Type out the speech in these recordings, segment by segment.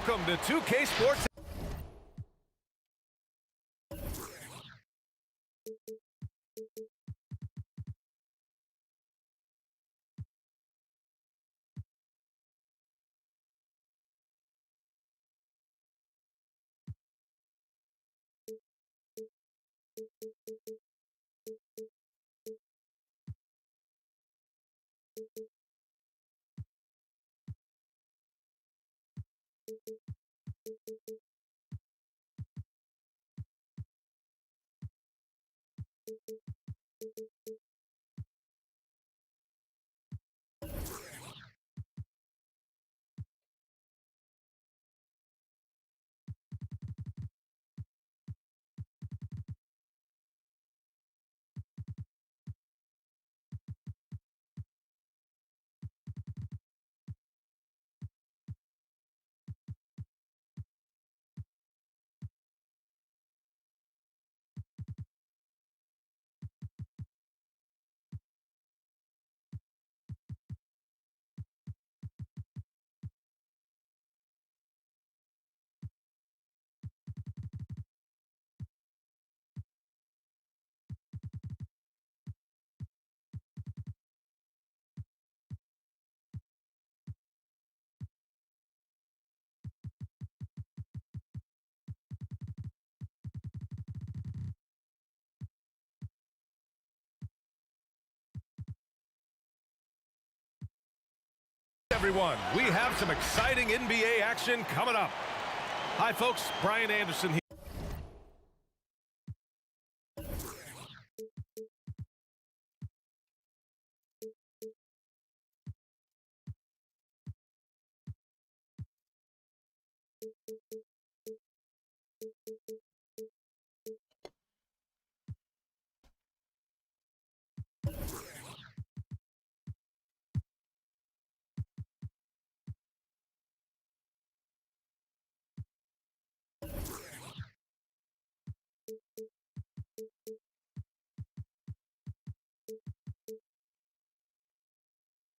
Welcome to 2K Sports. Everyone, we have some exciting NBA action coming up. Hi folks, Brian Anderson here.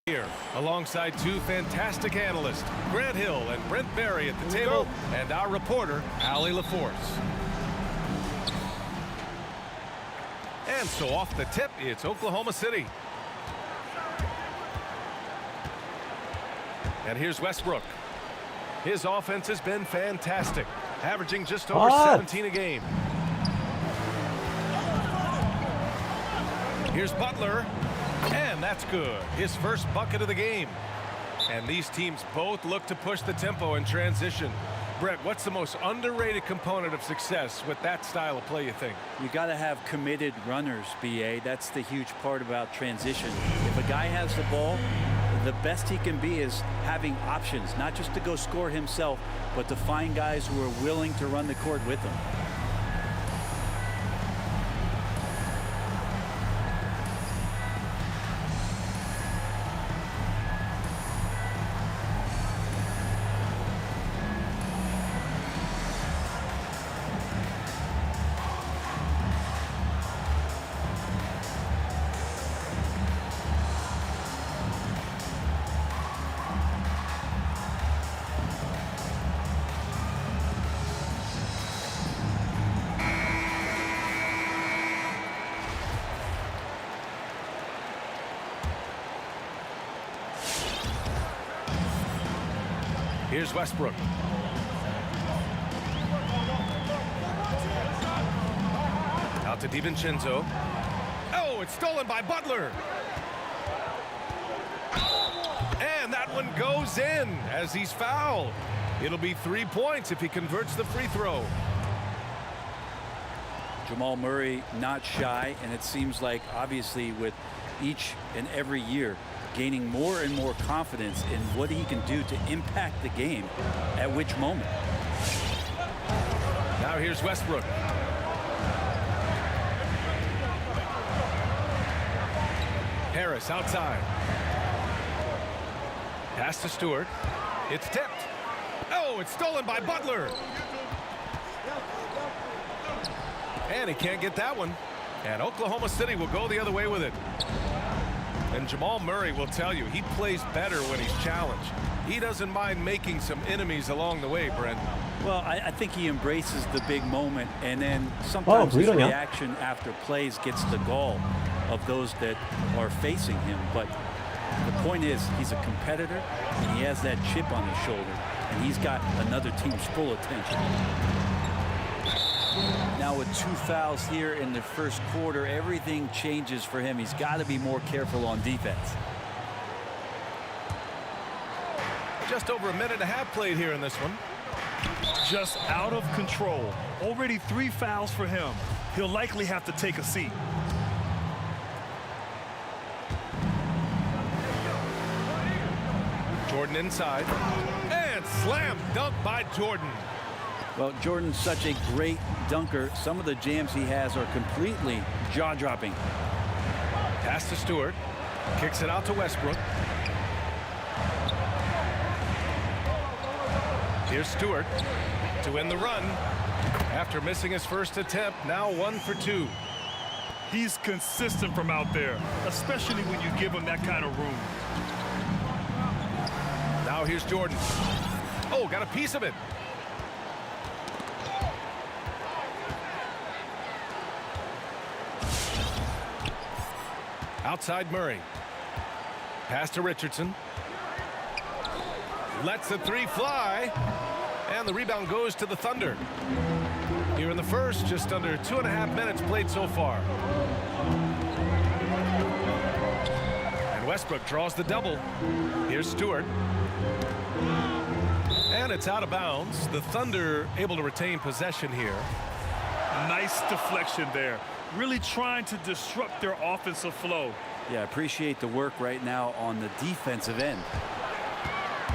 Here, alongside two fantastic analysts, Grant Hill and Brent Berry at the table, and our reporter, Allie LaForce. And so off the tip, it's Oklahoma City. And here's Westbrook. His offense has been fantastic, averaging just over 17 a game. Here's Butler. And that's good. His first bucket of the game. And these teams both look to push the tempo in transition. Brett, what's the most underrated component of success with that style of play, you think? You got to have committed runners, BA. That's the huge part about transition. If a guy has the ball, the best he can be is having options, not just to go score himself, but to find guys who are willing to run the court with him. Here's Westbrook. Out to DiVincenzo. Oh, it's stolen by Butler. And that one goes in as he's fouled. It'll be 3 points if he converts the free throw. Jamal Murray not shy, and it seems like obviously with each and every year gaining more and more confidence in what he can do to impact the game at which moment. Now here's Westbrook. Harris outside. Pass to Stewart. It's tipped. Oh, it's stolen by Butler. And he can't get that one. And Oklahoma City will go the other way with it. And Jamal Murray will tell you he plays better when he's challenged. He doesn't mind making some enemies along the way, Brent. Well, I think he embraces the big moment, and then sometimes his reaction after plays gets the gall of those that are facing him. But the point is, he's a competitor, and he has that chip on his shoulder, and he's got another team's full attention. Now with 2 fouls here in the first quarter, everything changes for him. He's got to be more careful on defense. Just over a minute and a half played here in this one. Just out of control. Already 3 fouls for him. He'll likely have to take a seat. Jordan inside. And slam dunk by Jordan. Well, Jordan's such a great dunker. Some of the jams he has are completely jaw-dropping. Pass to Stewart. Kicks it out to Westbrook. Here's Stewart to win the run. After missing his first attempt, now 1 for 2. He's consistent from out there, especially when you give him that kind of room. Now here's Jordan. Oh, got a piece of it. Outside Murray. Pass to Richardson. Lets the 3 fly. And the rebound goes to the Thunder. Here in the first, just under 2.5 minutes played so far. And Westbrook draws the double. Here's Stewart. And it's out of bounds. The Thunder able to retain possession here. Nice deflection there. Really trying to disrupt their offensive flow. Yeah, appreciate the work right now on the defensive end.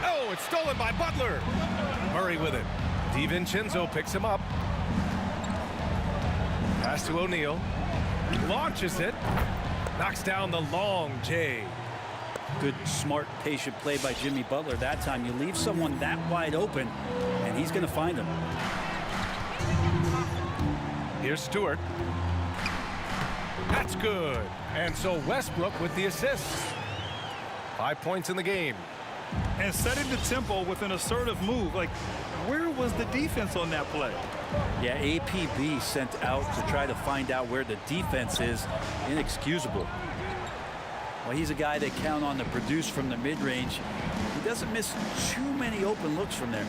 Oh, it's stolen by Butler. Murray with it. DiVincenzo picks him up. Pass to O'Neal. Launches it. Knocks down the long J. Good, smart, patient play by Jimmy Butler. That time you leave someone that wide open, and he's going to find him. Here's Stewart. That's good. And so Westbrook with the assist. 5 points in the game. And setting the tempo with an assertive move. Like, where was the defense on that play? Yeah, APB sent out to try to find out where the defense is. Inexcusable. Well, he's a guy they count on to produce from the mid-range. He doesn't miss too many open looks from there.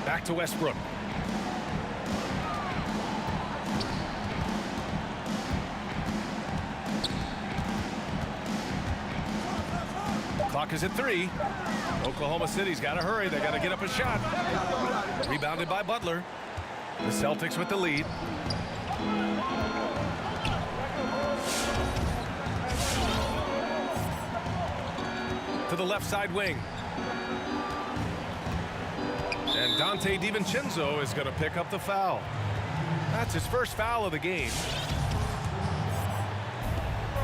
Back to Westbrook. Clock is at 3. Oklahoma City's got to hurry. They got to get up a shot. Rebounded by Butler. The Celtics with the lead. To the left side wing. And Dante DiVincenzo is going to pick up the foul. That's his first foul of the game.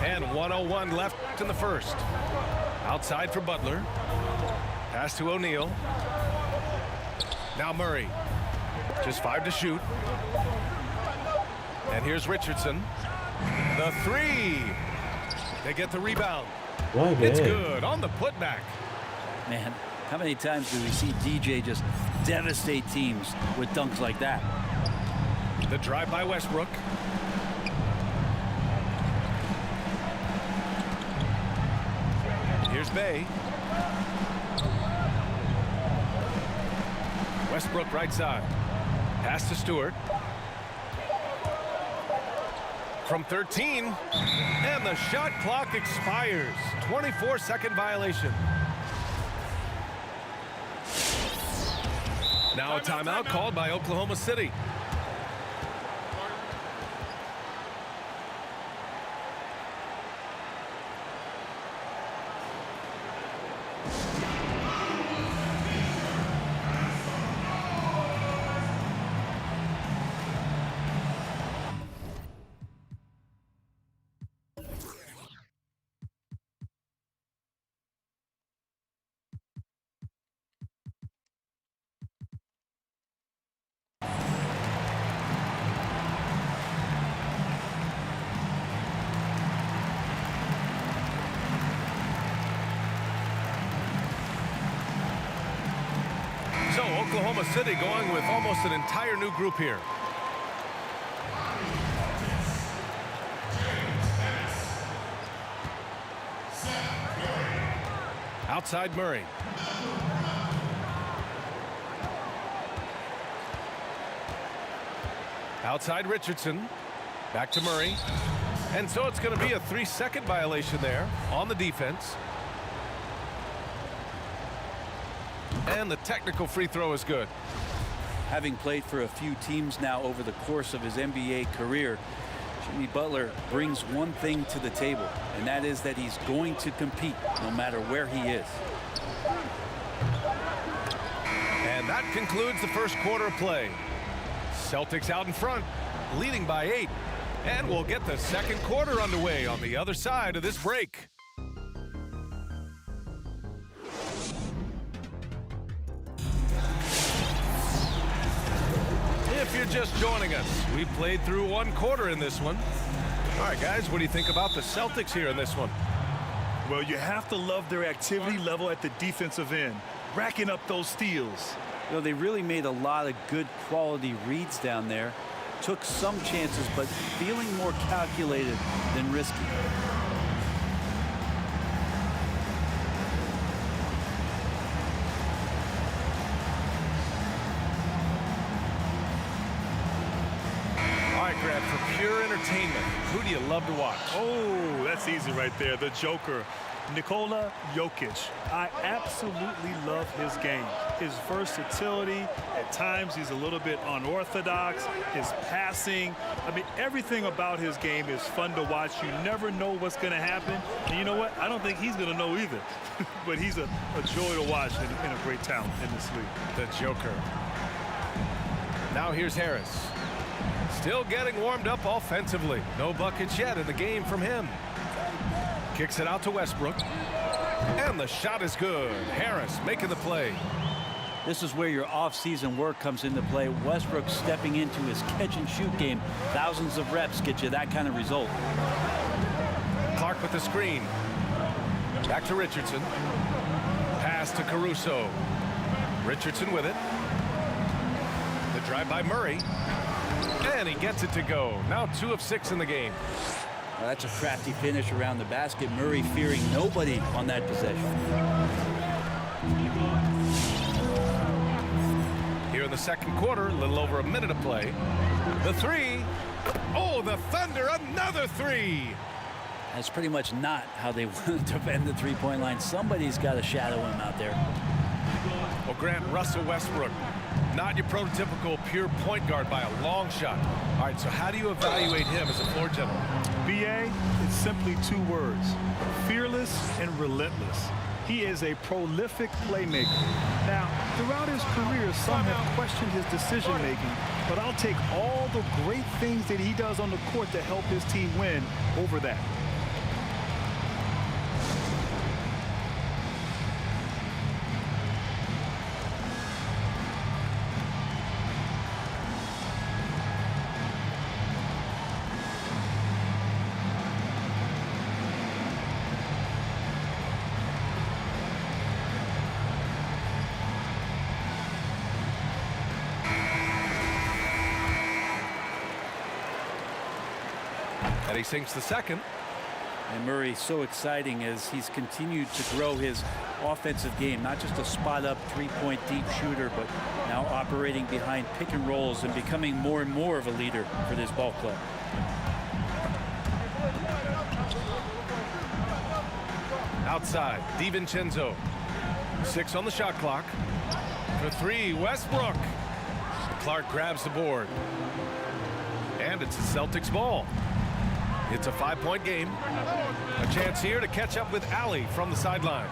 And 1:01 left in the first. Outside for Butler. Pass to O'Neal. Now Murray. Just 5 to shoot. And here's Richardson. The 3. They get the rebound. It's good on the putback. Man, how many times do we see DJ just devastate teams with dunks like that? The drive by Westbrook. Here's Bay. Westbrook right side. Pass to Stewart. From 13. And the shot clock expires. 24-second violation. Now a timeout called by Oklahoma City. Oklahoma City going with almost an entire new group here. Outside Murray. Outside Richardson. Back to Murray. And so it's going to be a 3-second violation there on the defense. And the technical free throw is good. Having played for a few teams now over the course of his NBA career, Jimmy Butler brings one thing to the table, and that is that he's going to compete no matter where he is. And that concludes the first quarter of play. Celtics out in front, leading by 8. And we'll get the second quarter underway on the other side of this break. If you're just joining us, we played through one quarter in this one. All right, guys, what do you think about the Celtics here in this one? Well, you have to love their activity level at the defensive end, racking up those steals. You know, they really made a lot of good quality reads down there. Took some chances, but feeling more calculated than risky. All right, Grant, for pure entertainment, who do you love to watch? Oh, that's easy right there. The Joker, Nikola Jokic. I absolutely love his game. His versatility. At times, he's a little bit unorthodox. His passing. I mean, everything about his game is fun to watch. You never know what's going to happen. And you know what? I don't think he's going to know either. But he's a joy to watch and a great talent in this league. The Joker. Now here's Harris. Still getting warmed up offensively. No buckets yet in the game from him. Kicks it out to Westbrook. And the shot is good. Harris making the play. This is where your off-season work comes into play. Westbrook stepping into his catch-and-shoot game. Thousands of reps get you that kind of result. Clark with the screen. Back to Richardson. Pass to Caruso. Richardson with it. The drive by Murray. And he gets it to go. Now 2 of 6 in the game. Well, that's a crafty finish around the basket. Murray fearing nobody on that possession. Here in the second quarter, a little over a minute of play. The 3. Oh, the Thunder, another 3. That's pretty much not how they want to defend the three-point line. Somebody's got to shadow him out there. Well, Grant, Russell Westbrook, not your prototypical pure point guard by a long shot. All right, so how do you evaluate him as a floor general? BA, it's simply 2 words: fearless and relentless. He is a prolific playmaker. Now, throughout his career, some have questioned his decision-making, but I'll take all the great things that he does on the court to help his team win over that. And he sinks the second. And Murray, so exciting as he's continued to grow his offensive game. Not just a spot-up three-point deep shooter, but now operating behind pick and rolls and becoming more and more of a leader for this ball club. Outside, DiVincenzo. 6 on the shot clock. For 3, Westbrook. Clark grabs the board. And it's the Celtics ball. It's a 5-point game. A chance here to catch up with Allie from the sideline.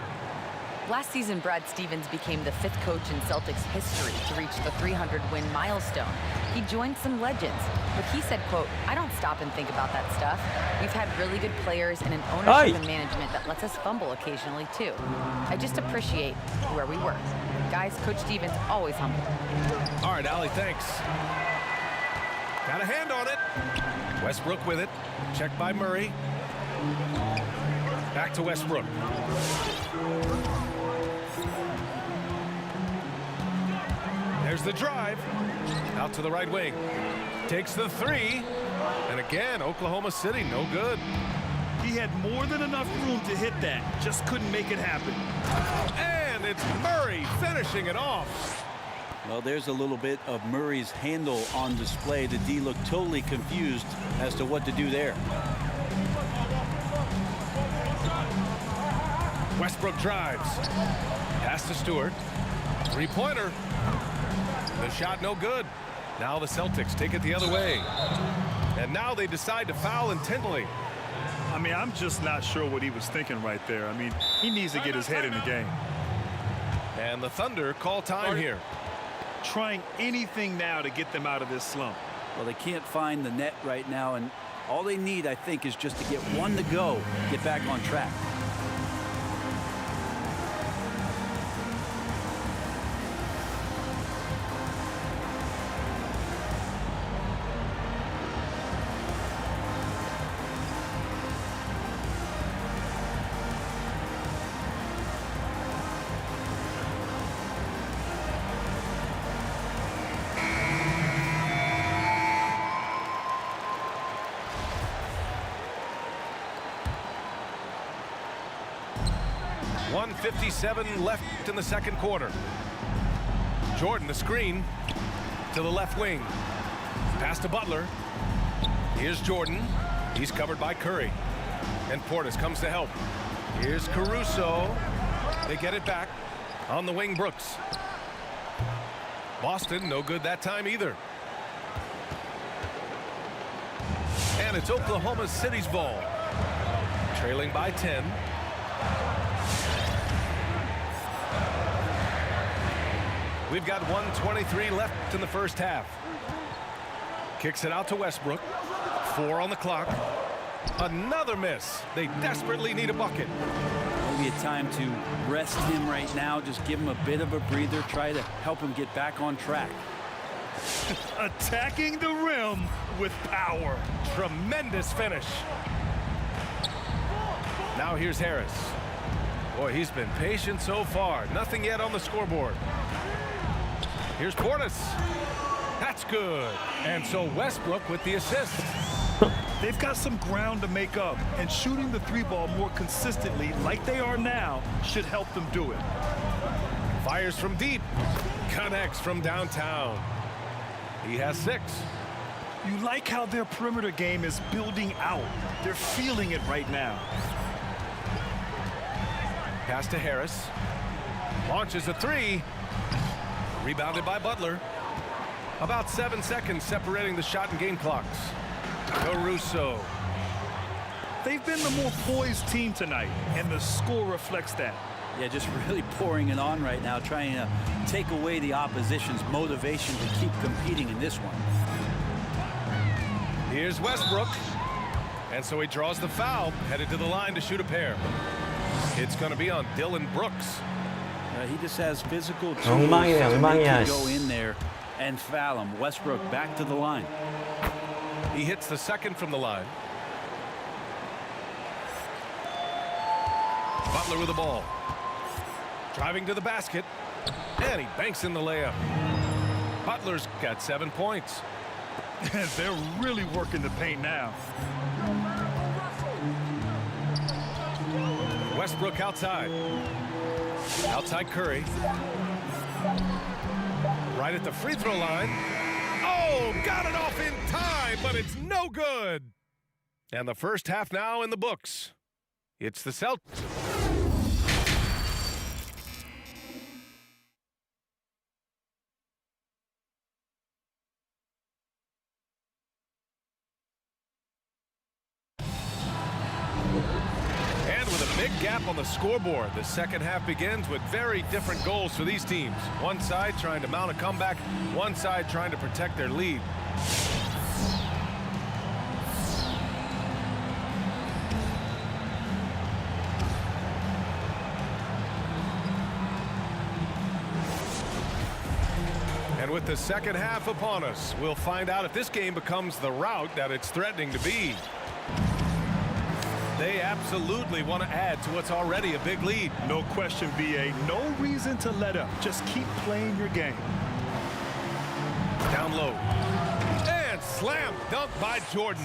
Last season, Brad Stevens became the 5th coach in Celtics history to reach the 300-win milestone. He joined some legends, but he said, quote, "I don't stop and think about that stuff. We've had really good players and an ownership and management that lets us fumble occasionally, too. I just appreciate where we were." Guys, Coach Stevens always humble. All right, Allie, thanks. Got a hand on it. Westbrook with it. Checked by Murray. Back to Westbrook. There's the drive. Out to the right wing. Takes the three. And again, Oklahoma City, no good. He had more than enough room to hit that. Just couldn't make it happen. And it's Murray finishing it off. Well, there's a little bit of Murray's handle on display. The D looked totally confused as to what to do there. Westbrook drives. Pass to Stewart. Three-pointer. The shot no good. Now the Celtics take it the other way. And now they decide to foul intentionally. I mean, I'm just not sure what he was thinking right there. I mean, he needs to get his head in the game. And the Thunder call time here. Trying anything now to get them out of this slump. Well, they can't find the net right now, and all they need, I think, is just to get one to go, get back on track. .157 left in the second quarter. Jordan, the screen to the left wing. Pass to Butler. Here's Jordan. He's covered by Curry. And Portis comes to help. Here's Caruso. They get it back. On the wing, Brooks. Boston, no good that time either. And it's Oklahoma City's ball. Trailing by 10. We've got 1:23 left in the first half. Kicks it out to Westbrook. 4 on the clock. Another miss. They desperately need a bucket. Maybe a time to rest him right now. Just give him a bit of a breather. Try to help him get back on track. Attacking the rim with power. Tremendous finish. Now here's Harris. Boy, he's been patient so far. Nothing yet on the scoreboard. Here's Portis. That's good. And so Westbrook with the assist. They've got some ground to make up, and shooting the three ball more consistently like they are now should help them do it. Fires from deep. Connects from downtown. He has 6. You like how their perimeter game is building out. They're feeling it right now. Pass to Harris. Launches a 3. Rebounded by Butler. About 7 seconds separating the shot and game clocks. Caruso. They've been the more poised team tonight, and the score reflects that. Yeah, just really pouring it on right now, trying to take away the opposition's motivation to keep competing in this one. Here's Westbrook. And so he draws the foul, headed to the line to shoot a pair. It's going to be on Dylan Brooks. He just has physical tools 엉망이네, to make 엉망이야. him go in there and foul him. Westbrook back to the line. He hits the second from the line. Butler with the ball. Driving to the basket. And he banks in the layup. Butler's got 7 points. They're really working the paint now. Westbrook outside. Outside Curry. Right at the free throw line. Oh, got it off in time, but it's no good. And the first half now in the books. It's the Celtics. Big gap on the scoreboard. The second half begins with very different goals for these teams. One side trying to mount a comeback, one side trying to protect their lead. And with the second half upon us, we'll find out if this game becomes the rout that it's threatening to be. They absolutely want to add to what's already a big lead. No question, BA. No reason to let up. Just keep playing your game. Down low. And slam dunk by Jordan.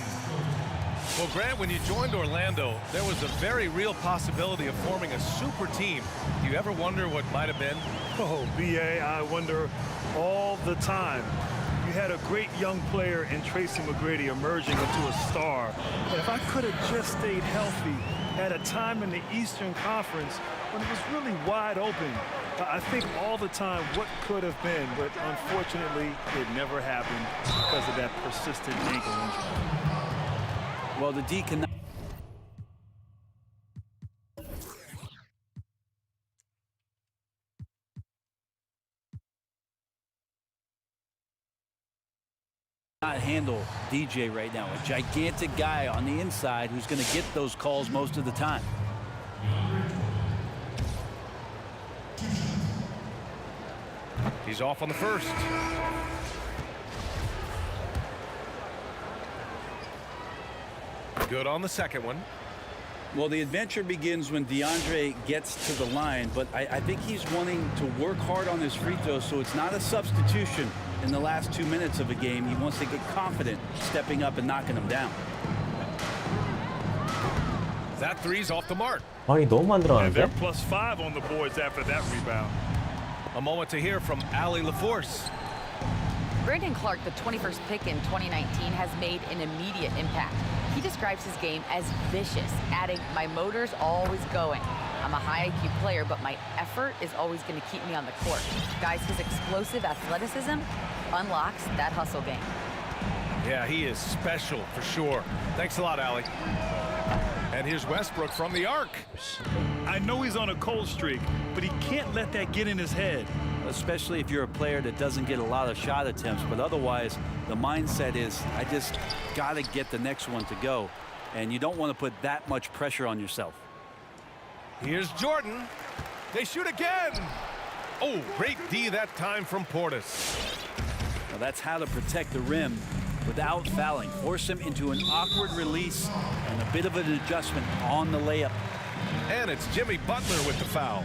Well, Grant, when you joined Orlando, there was a very real possibility of forming a super team. Do you ever wonder what might have been? Oh, B.A., I wonder all the time. You had a great young player in Tracy McGrady emerging into a star. And if I could have just stayed healthy at a time in the Eastern Conference when it was really wide open, I think all the time what could have been, but unfortunately it never happened because of that persistent ankle injury. Well, the D cannot handle DJ right now. A gigantic guy on the inside who's going to get those calls most of the time. He's off on the first. Good on the second one. Well, the adventure begins when DeAndre gets to the line, but I think he's wanting to work hard on his free throws, so it's not a substitution in the last 2 minutes of a game. He wants to get confident stepping up and knocking them down. That three's off the mark. 아니 너무 안 And 들어가는데? they're +5 on the boards after that rebound. A moment to hear from Allie LaForce. Brandon Clark, the 21st pick in 2019, has made an immediate impact. He describes his game as vicious, adding, "My motor's always going. I'm a high IQ player, but my effort is always going to keep me on the court." Guys, his explosive athleticism unlocks that hustle game. Yeah, he is special for sure. Thanks a lot, Allie. And here's Westbrook from the arc. I know he's on a cold streak, but he can't let that get in his head. Especially if you're a player that doesn't get a lot of shot attempts, but otherwise the mindset is, I just got to get the next one to go, and you don't want to put that much pressure on yourself. Here's Jordan. They shoot again. Oh, great D that time from Portis. Now that's how to protect the rim without fouling. Force him into an awkward release and a bit of an adjustment on the layup. And it's Jimmy Butler with the foul.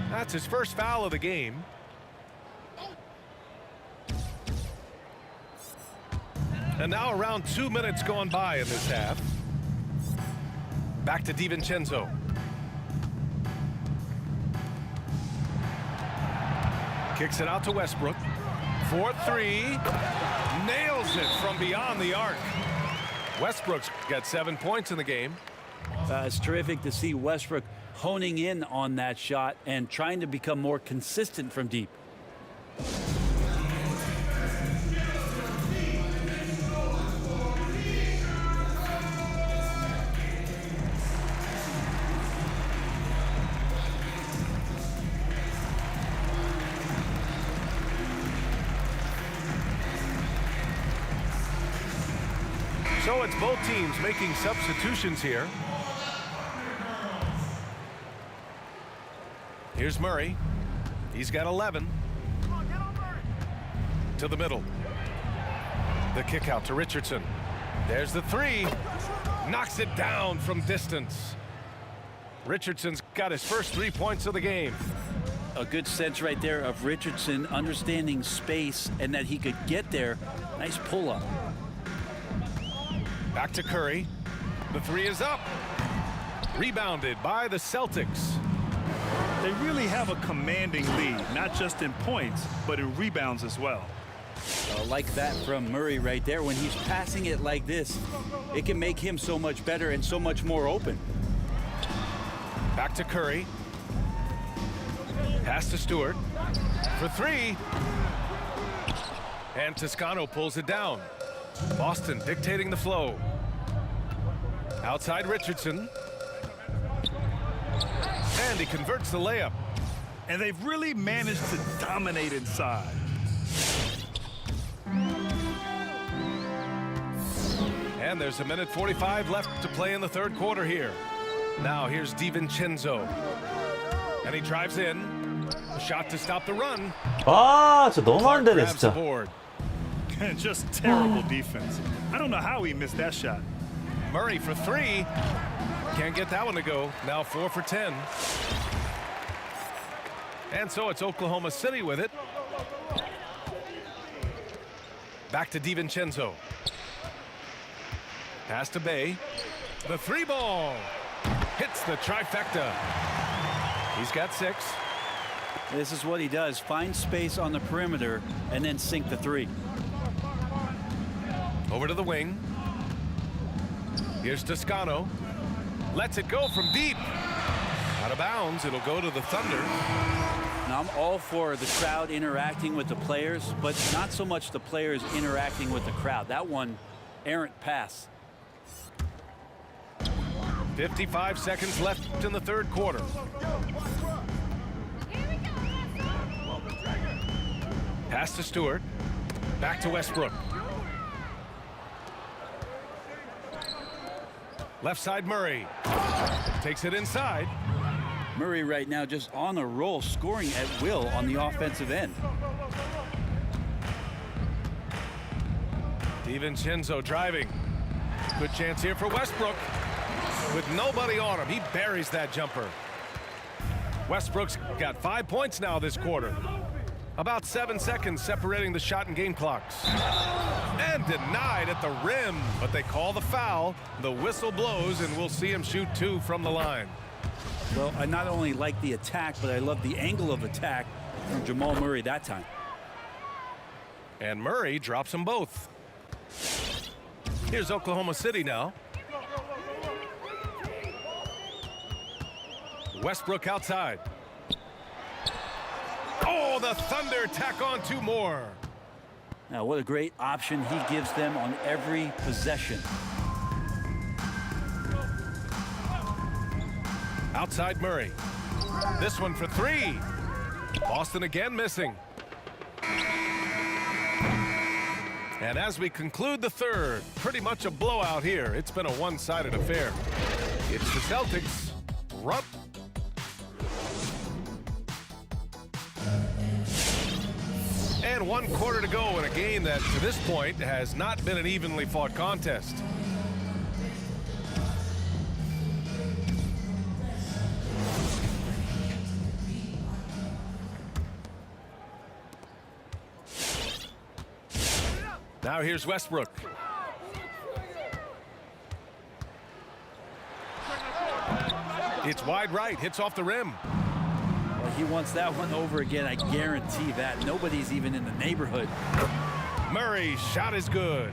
That's his first foul of the game. And now around 2 minutes gone by in this half. Back to DiVincenzo. Kicks it out to Westbrook. 4-3. Nails it from beyond the arc. Westbrook's got 7 points in the game. It's terrific to see Westbrook honing in on that shot and trying to become more consistent from deep. So it's both teams making substitutions here. Here's Murray. He's got 11. To the middle. The kick out to Richardson. There's the three. Knocks it down from distance. Richardson's got his first 3 points of the game. A good sense right there of Richardson understanding space and that he could get there. Nice pull-up. Back to Curry. The three is up. Rebounded by the Celtics. They really have a commanding lead, not just in points, but in rebounds as well. Like that from Murray right there. When he's passing it like this, it can make him so much better and so much more open. Back to Curry. Pass to Stewart. For three. And Toscano pulls it down. Boston dictating the flow. Outside Richardson. And he converts the layup. And they've really managed to dominate inside. And there's a minute 45 left to play in the third quarter here. Now here's DiVincenzo. And he drives in. A shot to stop the run. 아, 진짜 너무 안 Clark 되네 grabs the 진짜. board. Just terrible defense. I don't know how he missed that shot. Murray for three. Can't get that one to go. Now 4 for 10. And so it's Oklahoma City with it. Back to DiVincenzo. Pass to Bay. The three ball. Hits the trifecta. He's got 6. This is what he does. Find space on the perimeter and then sink the three. Over to the wing. Here's Toscano. Lets it go from deep. Out of bounds. It'll go to the Thunder. Now, I'm all for the crowd interacting with the players, but not so much the players interacting with the crowd. That one, errant pass. 55 seconds left in the third quarter. Pass to Stewart. Back to Westbrook. Left side Murray. Takes it inside. Murray right now just on a roll, scoring at will on the offensive end. DiVincenzo driving. Good chance here for Westbrook. With nobody on him, he buries that jumper. Westbrook's got 5 points now this quarter. About 7 seconds separating the shot and game clocks. And denied at the rim, but they call the foul. The whistle blows, and we'll see him shoot 2 from the line. Well, I not only like the attack, but I love the angle of attack from Jamal Murray that time. And Murray drops them both. Here's Oklahoma City now. Westbrook outside. Oh, the Thunder tack on 2 more. Now, what a great option he gives them on every possession. Outside Murray. This one for 3. Boston again missing. And as we conclude the third, pretty much a blowout here. It's been a one-sided affair. It's the Celtics. Run. And 1 quarter to go in a game that, to this point, has not been an evenly fought contest. Now here's Westbrook. It's wide right, hits off the rim. Well, he wants that one over again, I guarantee that. Nobody's even in the neighborhood. Murray's shot is good.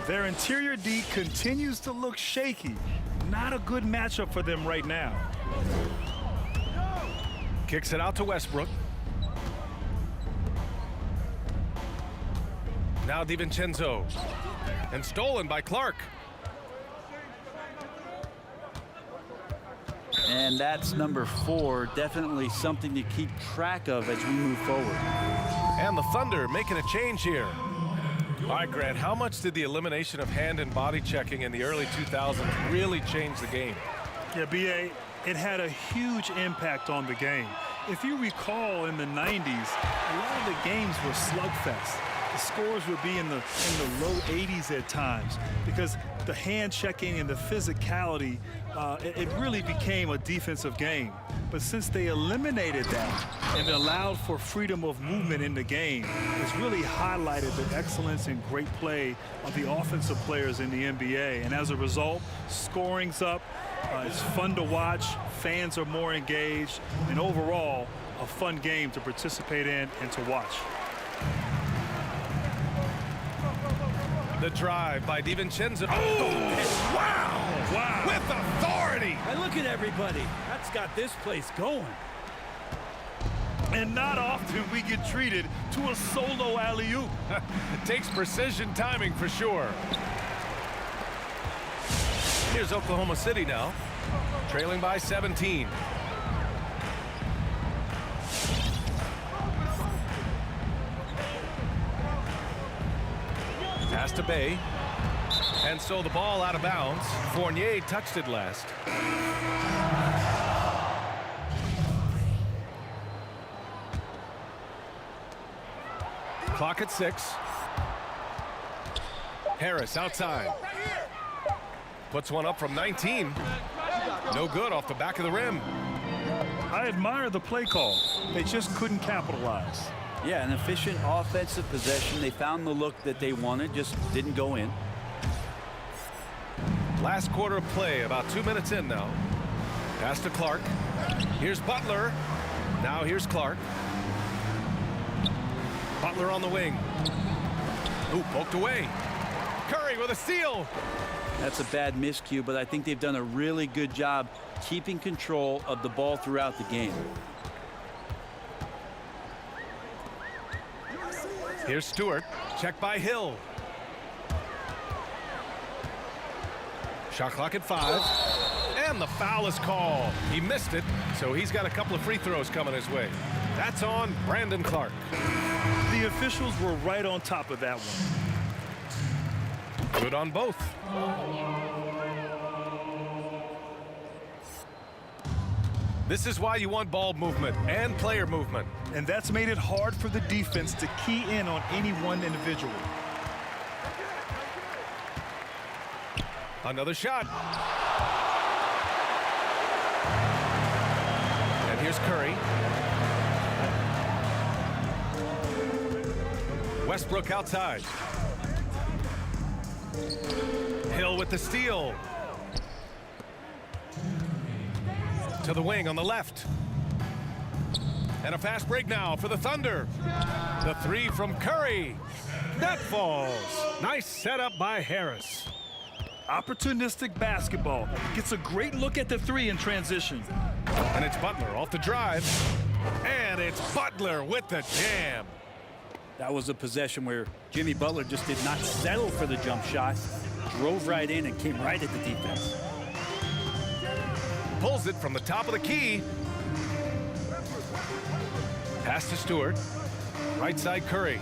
Their interior D continues to look shaky. Not a good matchup for them right now. Kicks it out to Westbrook. Now DiVincenzo. And stolen by Clark. And that's number 4. Definitely something to keep track of as we move forward. And the Thunder making a change here. All right, Grant, how much did the elimination of hand and body checking in the early 2000s really change the game? Yeah, B.A., it had a huge impact on the game. If you recall in the 90s, a lot of the games were slugfests. The scores would be in the low 80s at times because the hand checking and the physicality, it really became a defensive game. But since they eliminated that and allowed for freedom of movement in the game, it's really highlighted the excellence and great play of the offensive players in the NBA. And as a result, scoring's up. It's fun to watch. Fans are more engaged. And overall, a fun game to participate in and to watch. The drive by DiVincenzo. Oh, wow! Wow! With authority! And look at everybody. That's got this place going. And not often we get treated to a solo alley-oop. Takes precision timing for sure. Here's Oklahoma City now, trailing by 17. Pass to Bay. And so the ball out of bounds. Fournier touched it last. Clock at 6. Harris outside. Puts one up from 19. No good off the back of the rim. I admire the play call. They just couldn't capitalize. Yeah, an efficient offensive possession. They found the look that they wanted, just didn't go in. Last quarter of play, about 2 minutes in now. Pass to Clark. Here's Butler. Now here's Clark. Butler on the wing. Ooh, poked away. Curry with a steal. That's a bad miscue, but I think they've done a really good job keeping control of the ball throughout the game. Here's Stewart. Check by Hill. Shot clock at 5. And the foul is called. He missed it, so he's got a couple of free throws coming his way. That's on Brandon Clark. The officials were right on top of that one. Good on both. This is why you want ball movement and player movement. And that's made it hard for the defense to key in on any one individual. Another shot. And here's Curry. Westbrook outside. Hill with the steal. To the wing on the left. And a fast break now for the Thunder. The three from Curry. That falls. Nice setup by Harris. Opportunistic basketball. Gets a great look at the three in transition. And it's Butler off the drive. And it's Butler with the jam. That was a possession where Jimmy Butler just did not settle for the jump shot. Drove right in and came right at the defense. Pulls it from the top of the key. Pass to Stewart. Right side Curry.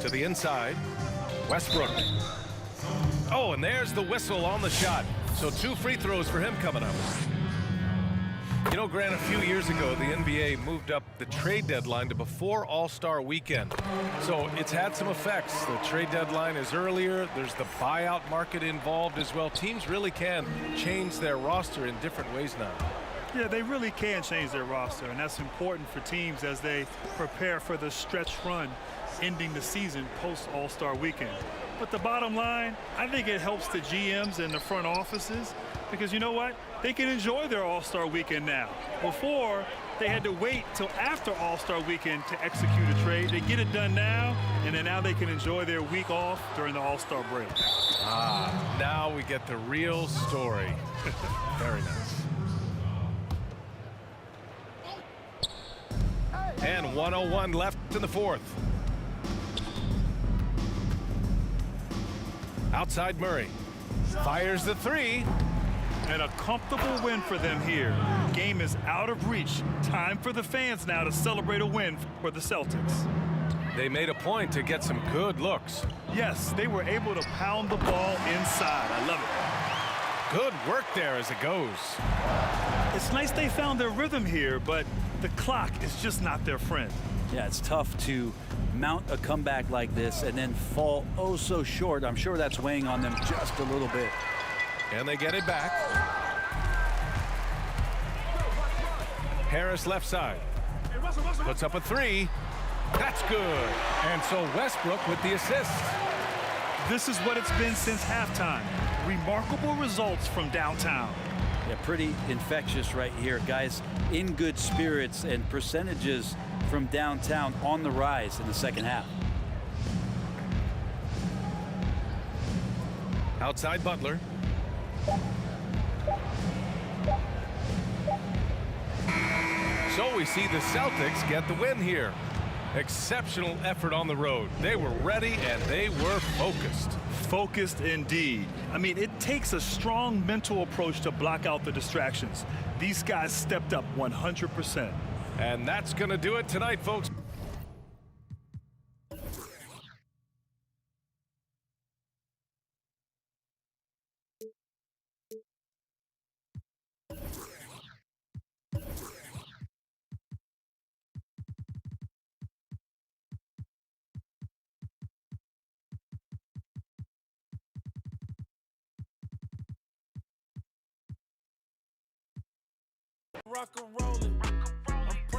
To the inside. Westbrook. Oh, and there's the whistle on the shot. So 2 free throws for him coming up. You know, Grant, a few years ago, the NBA moved up the trade deadline to before All-Star Weekend. So it's had some effects. The trade deadline is earlier. There's the buyout market involved as well. Teams really can change their roster in different ways now. Yeah, they really can change their roster, and that's important for teams as they prepare for the stretch run ending the season post All-Star Weekend. But the bottom line, I think it helps the GMs and the front offices because you know what? They can enjoy their All-Star Weekend now. Before, they had to wait till after All-Star Weekend to execute a trade. They get it done now, and then now they can enjoy their week off during the All-Star break. Now we get the real story. Very nice. And 1:01 left in the fourth. Outside Murray. Fires the three. And a comfortable win for them here. Game is out of reach. Time for the fans now to celebrate a win for the Celtics. They made a point to get some good looks. Yes, they were able to pound the ball inside. I love it. Good work there as it goes. It's nice they found their rhythm here, but the clock is just not their friend. Yeah, it's tough to mount a comeback like this and then fall oh so short. I'm sure that's weighing on them just a little bit. And they get it back. Harris left side. Puts up a three. That's good. And so Westbrook with the assist. This is what it's been since halftime. Remarkable results from downtown. Yeah, pretty infectious right here. Guys in good spirits and percentages from downtown on the rise in the second half. Outside Butler. So we see the Celtics get the win here. Exceptional effort on the road. They were ready and they were focused. Focused indeed. I mean, it takes a strong mental approach to block out the distractions. These guys stepped up 100%. And that's going to do it tonight, folks. Rock and rollin'.